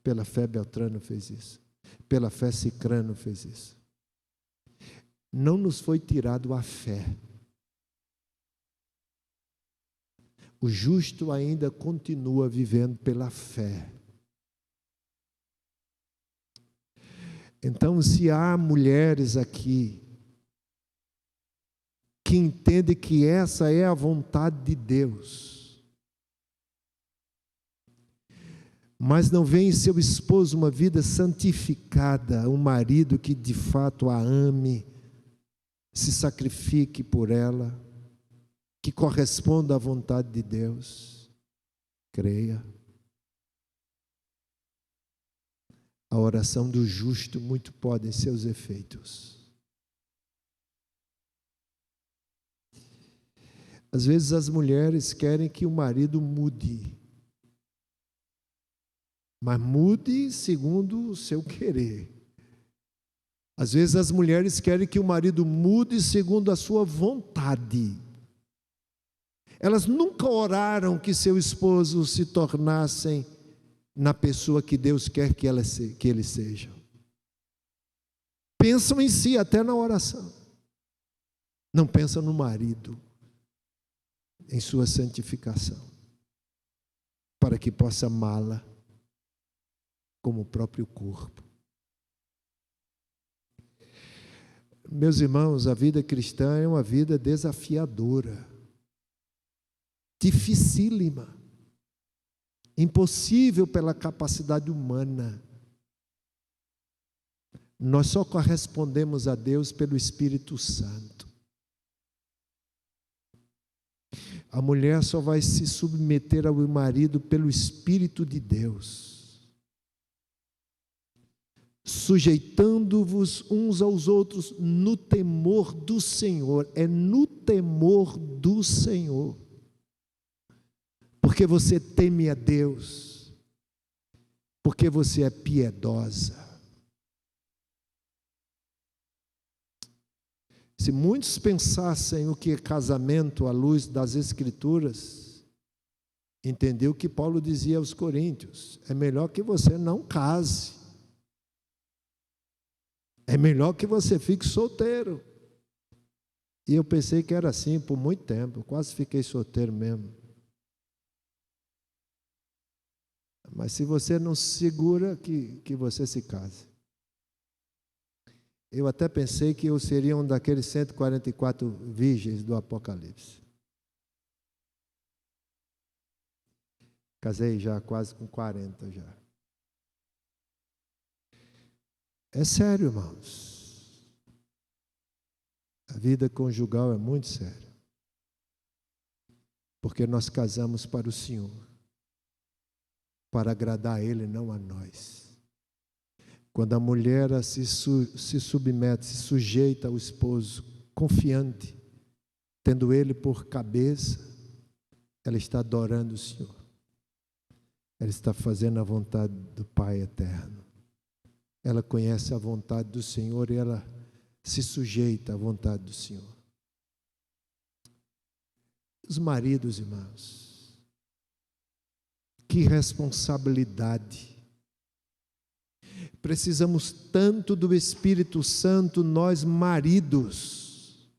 Pela fé Beltrano fez isso. Pela fé Cicrano fez isso. Não nos foi tirado a fé. O justo ainda continua vivendo pela fé. Então, se há mulheres aqui que entende que essa é a vontade de Deus, mas não vê em seu esposo uma vida santificada, um marido que de fato a ame, se sacrifique por ela, que corresponda à vontade de Deus, creia. A oração do justo muito pode em seus efeitos. Às vezes as mulheres querem que o marido mude, mas mude segundo o seu querer. Às vezes as mulheres querem que o marido mude segundo a sua vontade. Elas nunca oraram que seu esposo se tornasse na pessoa que Deus quer que ele seja. Pensam em si até na oração. Não pensam no marido, em sua santificação, para que possa amá-la como o próprio corpo. Meus irmãos, a vida cristã é uma vida desafiadora, dificílima, impossível pela capacidade humana. Nós só correspondemos a Deus pelo Espírito Santo. A mulher só vai se submeter ao marido pelo Espírito de Deus, sujeitando-vos uns aos outros no temor do Senhor. É no temor do Senhor, porque você teme a Deus, porque você é piedosa. Se muitos pensassem o que é casamento à luz das Escrituras, entendeu o que Paulo dizia aos Coríntios: é melhor que você não case, é melhor que você fique solteiro. E eu pensei que era assim por muito tempo, eu quase fiquei solteiro mesmo. Mas se você não se segura, que você se case. Eu até pensei que eu seria um daqueles 144 virgens do Apocalipse. Casei já quase com 40 já. É sério, irmãos. A vida conjugal é muito séria. Porque nós casamos para o Senhor, para agradar a Ele, não a nós. Quando a mulher se submete, se sujeita ao esposo, confiante, tendo ele por cabeça, ela está adorando o Senhor. Ela está fazendo a vontade do Pai eterno. Ela conhece a vontade do Senhor e ela se sujeita à vontade do Senhor. Os maridos, irmãos, que responsabilidade. Precisamos tanto do Espírito Santo, nós maridos,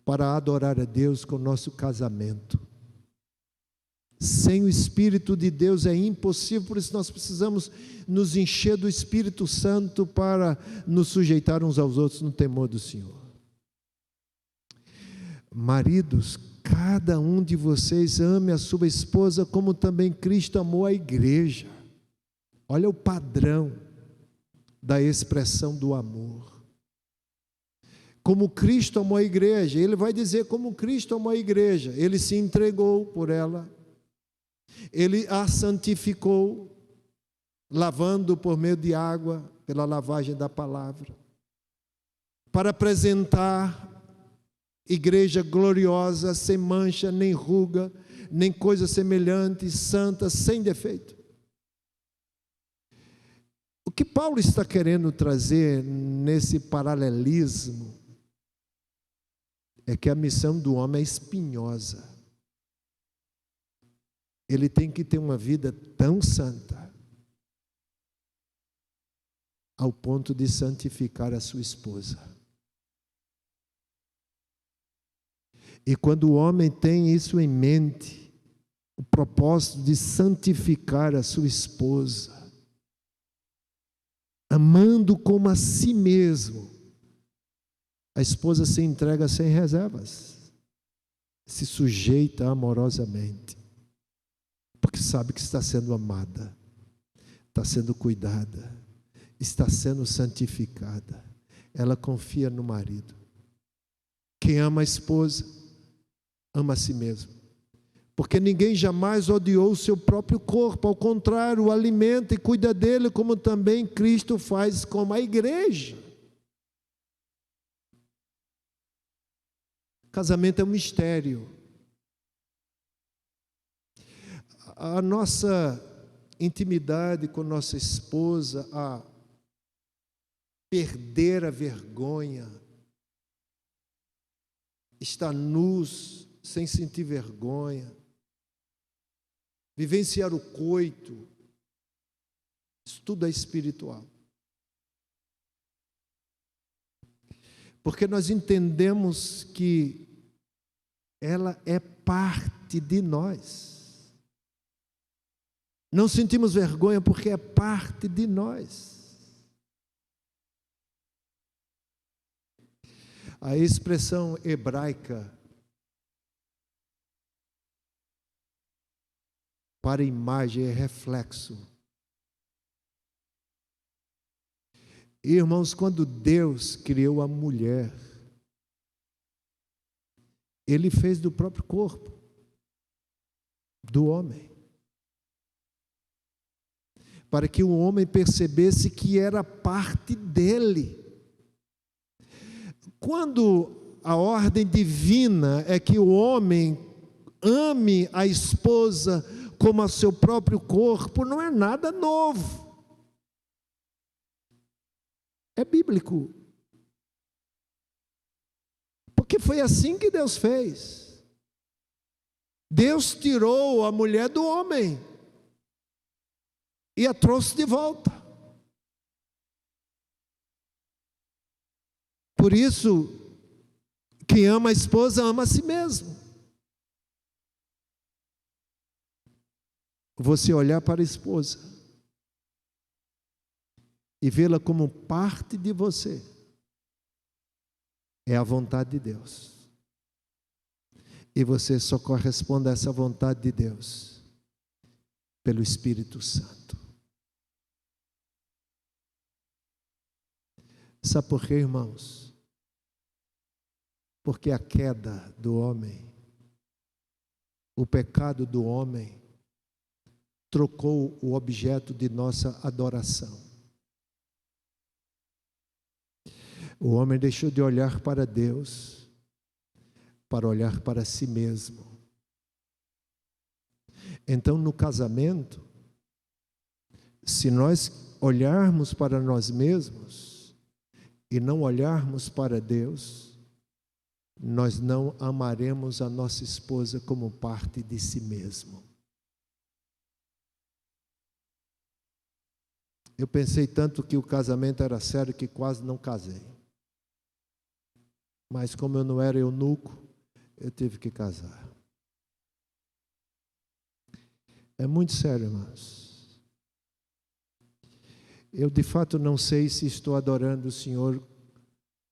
para adorar a Deus com o nosso casamento. Sem o Espírito de Deus é impossível, por isso nós precisamos nos encher do Espírito Santo para nos sujeitar uns aos outros no temor do Senhor. Maridos, cada um de vocês ame a sua esposa como também Cristo amou a igreja. Olha o padrão da expressão do amor. Como Cristo amou a igreja, ele vai dizer como Cristo amou a igreja. Ele se entregou por ela, ele a santificou, lavando por meio de água, pela lavagem da palavra, para apresentar igreja gloriosa, sem mancha, nem ruga, nem coisa semelhante, santa, sem defeito. O que Paulo está querendo trazer nesse paralelismo é que a missão do homem é espinhosa. Ele tem que ter uma vida tão santa, ao ponto de santificar a sua esposa. E quando o homem tem isso em mente, o propósito de santificar a sua esposa, amando como a si mesmo, a esposa se entrega sem reservas, se sujeita amorosamente. porque sabe que está sendo amada, está sendo cuidada, está sendo santificada. Ela confia no marido. Quem ama a esposa, ama a si mesmo. Porque ninguém jamais odiou o seu próprio corpo, ao contrário, o alimenta e cuida dele, como também Cristo faz com a igreja. Casamento é um mistério. A nossa intimidade com nossa esposa, a perder a vergonha, estar nus, sem sentir vergonha, vivenciar o coito, isso tudo é espiritual. Porque nós entendemos que ela é parte de nós. Não sentimos vergonha porque é parte de nós. A expressão hebraica para imagem é reflexo. Irmãos, quando Deus criou a mulher, Ele fez do próprio corpo do homem, para que o homem percebesse que era parte dele. Quando a ordem divina é que o homem ame a esposa como a seu próprio corpo, não é nada novo. É bíblico. Porque foi assim que Deus fez. Deus tirou a mulher do homem e a trouxe de volta. Por isso, quem ama a esposa ama a si mesmo. Você olhar para a esposa e vê-la como parte de você, é a vontade de Deus. E você só corresponde a essa vontade de Deus pelo Espírito Santo. Sabe por quê, irmãos? Porque a queda do homem, o pecado do homem, trocou o objeto de nossa adoração. O homem deixou de olhar para Deus, para olhar para si mesmo. Então, no casamento, se nós olharmos para nós mesmos e não olharmos para Deus, nós não amaremos a nossa esposa como parte de si mesmo. Eu pensei tanto que o casamento era sério que quase não casei. Mas como eu não era eunuco, eu tive que casar. É muito sério, irmãos. Eu de fato não sei se estou adorando o Senhor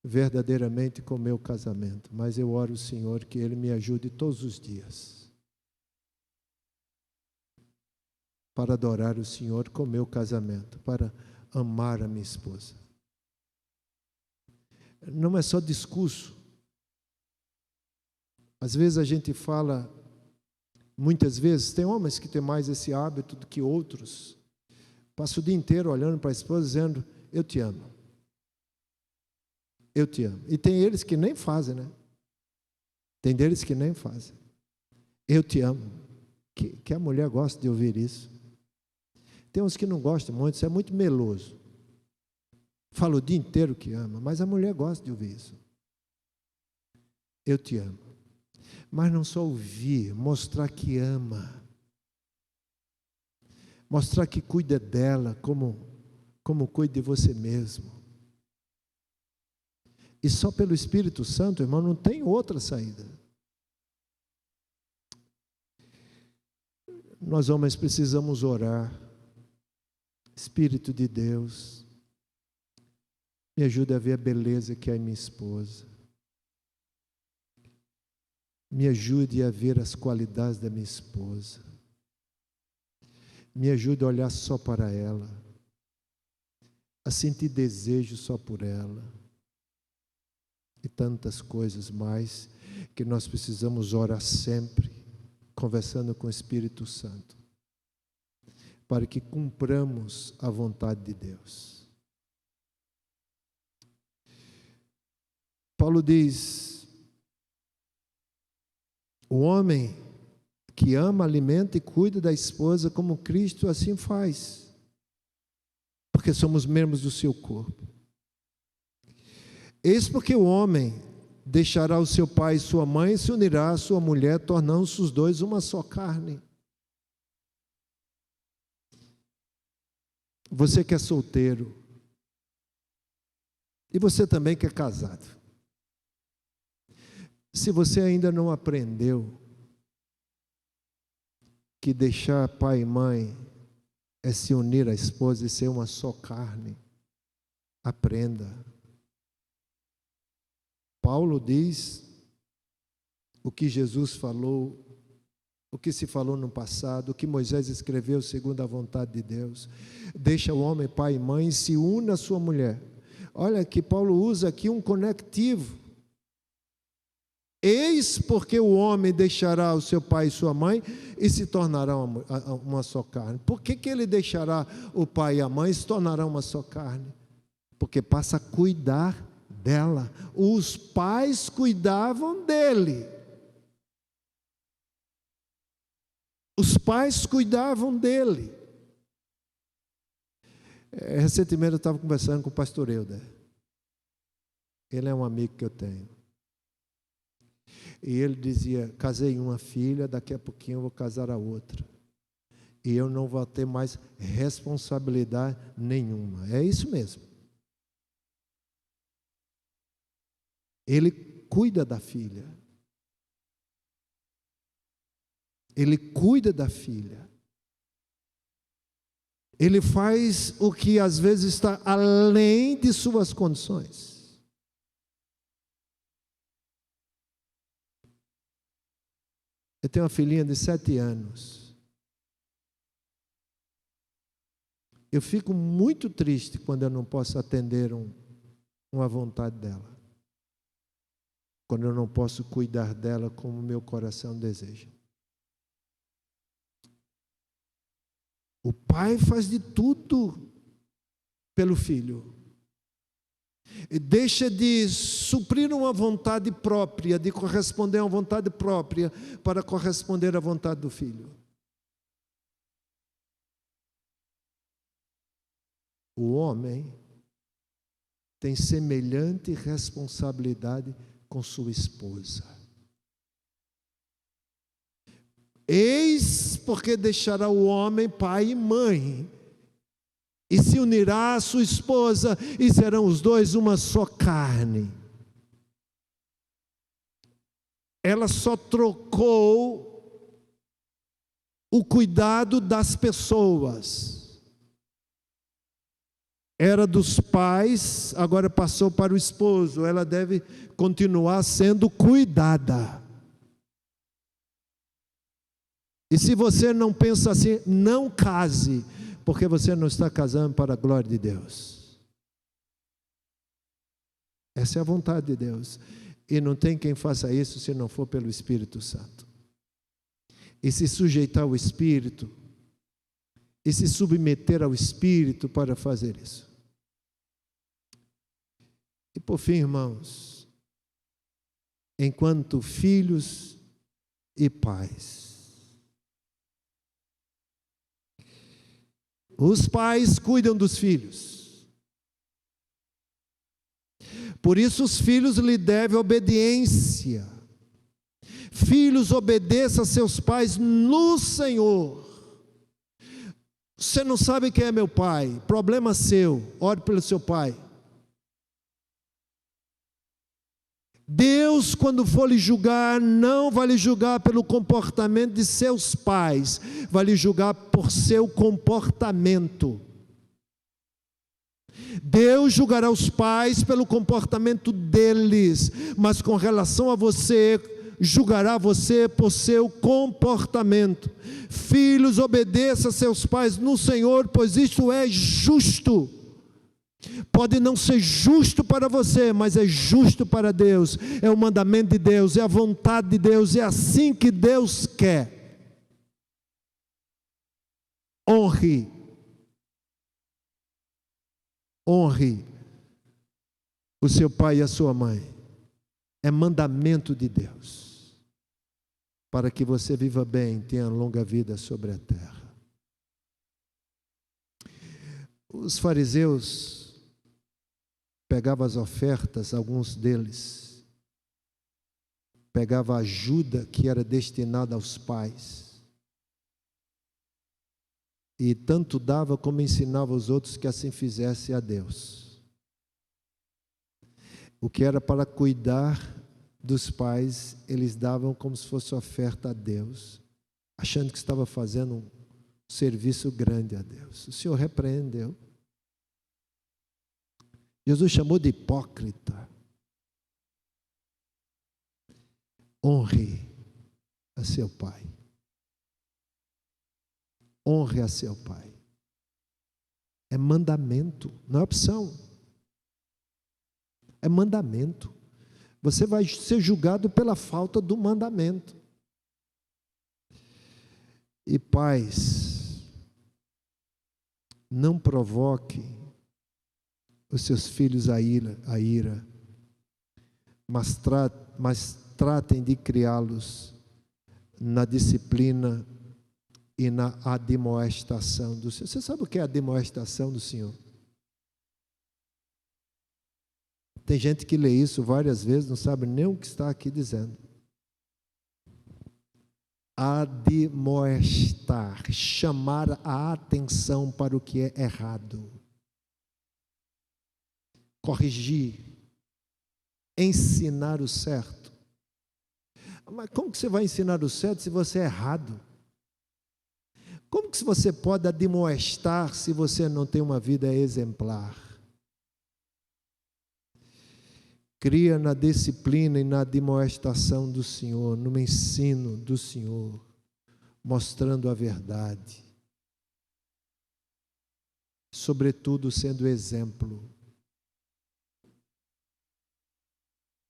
verdadeiramente com o meu casamento, mas eu oro ao Senhor que Ele me ajude todos os dias para adorar o Senhor com o meu casamento, para amar a minha esposa. Não é só discurso. Às vezes a gente fala, muitas vezes, tem homens que têm mais esse hábito do que outros, passa o dia inteiro olhando para a esposa dizendo, eu te amo. Eu te amo. E tem eles que nem fazem, né? Tem deles que nem fazem. Eu te amo. Que a mulher gosta de ouvir isso. Tem uns que não gostam muito, isso é muito meloso. Fala o dia inteiro que ama, mas a mulher gosta de ouvir isso. Eu te amo. Mas não só ouvir, mostrar que ama. Mostrar que cuida dela como cuida de você mesmo. E só pelo Espírito Santo, irmão, não tem outra saída. Nós homens precisamos orar. Espírito de Deus, me ajude a ver a beleza que é em minha esposa. Me ajude a ver as qualidades da minha esposa. Me ajude a olhar só para ela, a sentir desejo só por ela. E tantas coisas mais que nós precisamos orar sempre, conversando com o Espírito Santo, para que cumpramos a vontade de Deus. Paulo diz: o homem que ama, alimenta e cuida da esposa como Cristo assim faz, porque somos membros do seu corpo. Eis porque o homem deixará o seu pai e sua mãe e se unirá à sua mulher, tornando-se os dois uma só carne. Você que é solteiro, e você também que é casado, se você ainda não aprendeu que deixar pai e mãe é se unir à esposa e ser uma só carne, aprenda. Paulo diz o que Jesus falou, o que se falou no passado, o que Moisés escreveu segundo a vontade de Deus. Deixa o homem pai e mãe e se une à sua mulher. Olha que Paulo usa aqui um conectivo. Eis porque o homem deixará o seu pai e sua mãe e se tornará uma só carne. Por que ele deixará o pai e a mãe e se tornará uma só carne? Porque passa a cuidar dela. Os pais cuidavam dele. Os pais cuidavam dele. Recentemente eu estava conversando com o pastor Euder. Ele é um amigo que eu tenho. E ele dizia: casei uma filha, daqui a pouquinho eu vou casar a outra. E eu não vou ter mais responsabilidade nenhuma. É isso mesmo. Ele cuida da filha. Ele cuida da filha. Ele faz o que às vezes está além de suas condições. Eu tenho uma filhinha de 7 anos. Eu fico muito triste quando eu não posso atender uma vontade dela. Quando eu não posso cuidar dela como meu coração deseja. O pai faz de tudo pelo filho. E deixa de suprir uma vontade própria, de corresponder a uma vontade própria, para corresponder à vontade do filho. O homem tem semelhante responsabilidade com sua esposa. Eis porque deixará o homem pai e mãe, e se unirá à sua esposa, e serão os dois uma só carne. Ela só trocou o cuidado das pessoas. Era dos pais, agora passou para o esposo. Ela deve continuar sendo cuidada. E se você não pensa assim, não case, porque você não está casando para a glória de Deus. Essa é a vontade de Deus. E não tem quem faça isso se não for pelo Espírito Santo. E se sujeitar ao Espírito, e se submeter ao Espírito para fazer isso. E por fim, irmãos, enquanto filhos e pais, os pais cuidam dos filhos. Por isso os filhos lhe devem obediência. Filhos, obedeçam a seus pais no Senhor. Você não sabe quem é meu pai? Problema seu. Ore pelo seu pai. Deus, quando for lhe julgar, não vai lhe julgar pelo comportamento de seus pais, vai lhe julgar por seu comportamento. Deus julgará os pais pelo comportamento deles, mas com relação a você, julgará você por seu comportamento. Filhos, obedeçam a seus pais no Senhor, pois isto é justo. Pode não ser justo para você, mas é justo para Deus. É o mandamento de Deus, é a vontade de Deus, é assim que Deus quer. Honre o seu pai e a sua mãe. É mandamento de Deus, para que você viva bem, tenha longa vida sobre a terra. Os fariseus pegavam as ofertas, alguns deles pegavam a ajuda que era destinada aos pais, e tanto dava como ensinava os outros que assim fizesse a Deus. O que era para cuidar dos pais, eles davam como se fosse oferta a Deus, achando que estava fazendo um serviço grande a Deus. O Senhor repreendeu. Jesus chamou de hipócrita. Honre a seu pai. Honre a seu pai. É mandamento, não é opção. É mandamento. Você vai ser julgado pela falta do mandamento. E pais, não provoque os seus filhos a ira, mas tratem de criá-los na disciplina e na admoestação do Senhor. Você sabe o que é a admoestação do Senhor? Tem gente que lê isso várias vezes, não sabe nem o que está aqui dizendo. Admoestar, chamar a atenção para o que é errado. Corrigir, ensinar o certo. Mas como que você vai ensinar o certo se você é errado? Como que você pode admoestar se você não tem uma vida exemplar? Cria na disciplina e na admoestação do Senhor, no ensino do Senhor, mostrando a verdade. Sobretudo sendo exemplo.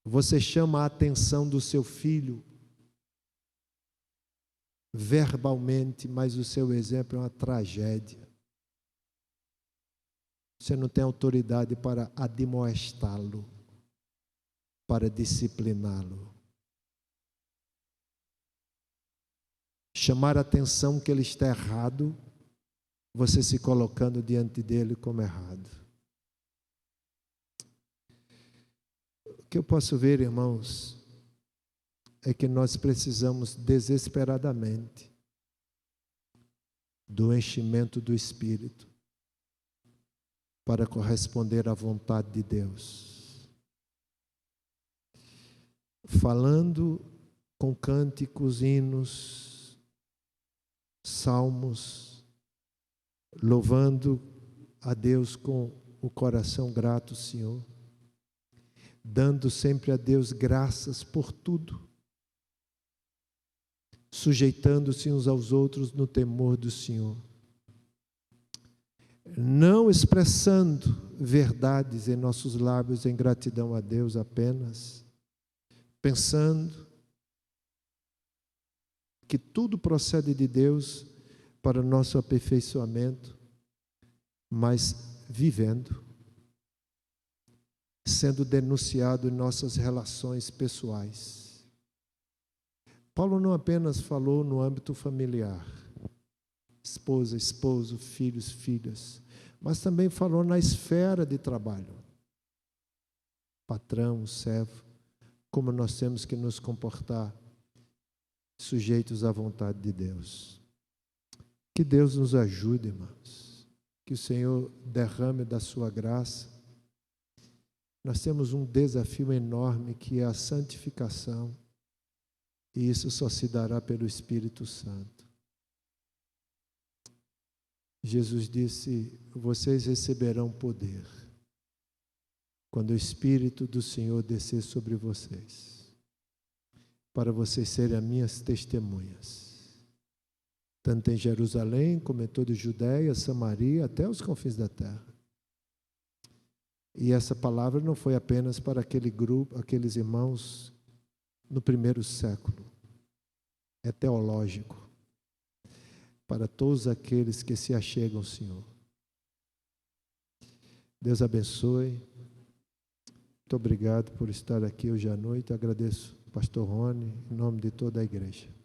Você chama a atenção do seu filho verbalmente, mas o seu exemplo é uma tragédia. Você não tem autoridade para admoestá-lo, para discipliná-lo. Chamar a atenção que ele está errado, você se colocando diante dele como errado. O que eu posso ver, irmãos, é que nós precisamos desesperadamente do enchimento do Espírito para corresponder à vontade de Deus. Falando com cânticos, hinos, salmos, louvando a Deus com o coração grato, Senhor, dando sempre a Deus graças por tudo, sujeitando-se uns aos outros no temor do Senhor, não expressando verdades em nossos lábios em gratidão a Deus apenas, pensando que tudo procede de Deus para o nosso aperfeiçoamento, mas vivendo, sendo denunciado em nossas relações pessoais. Paulo não apenas falou no âmbito familiar, esposa, esposo, filhos, filhas, mas também falou na esfera de trabalho. Patrão, servo, como nós temos que nos comportar sujeitos à vontade de Deus. Que Deus nos ajude, irmãos. Que o Senhor derrame da sua graça. Nós temos um desafio enorme que é a santificação, e isso só se dará pelo Espírito Santo. Jesus disse: vocês receberão poder quando o Espírito do Senhor descer sobre vocês. para vocês serem as minhas testemunhas, tanto em Jerusalém, como em toda a Judéia, Samaria, até os confins da terra. E essa palavra não foi apenas para aquele grupo, aqueles irmãos no primeiro século. É teológico para todos aqueles que se achegam ao Senhor. Deus abençoe. Muito obrigado por estar aqui hoje à noite. Agradeço ao pastor Rony, em nome de toda a igreja.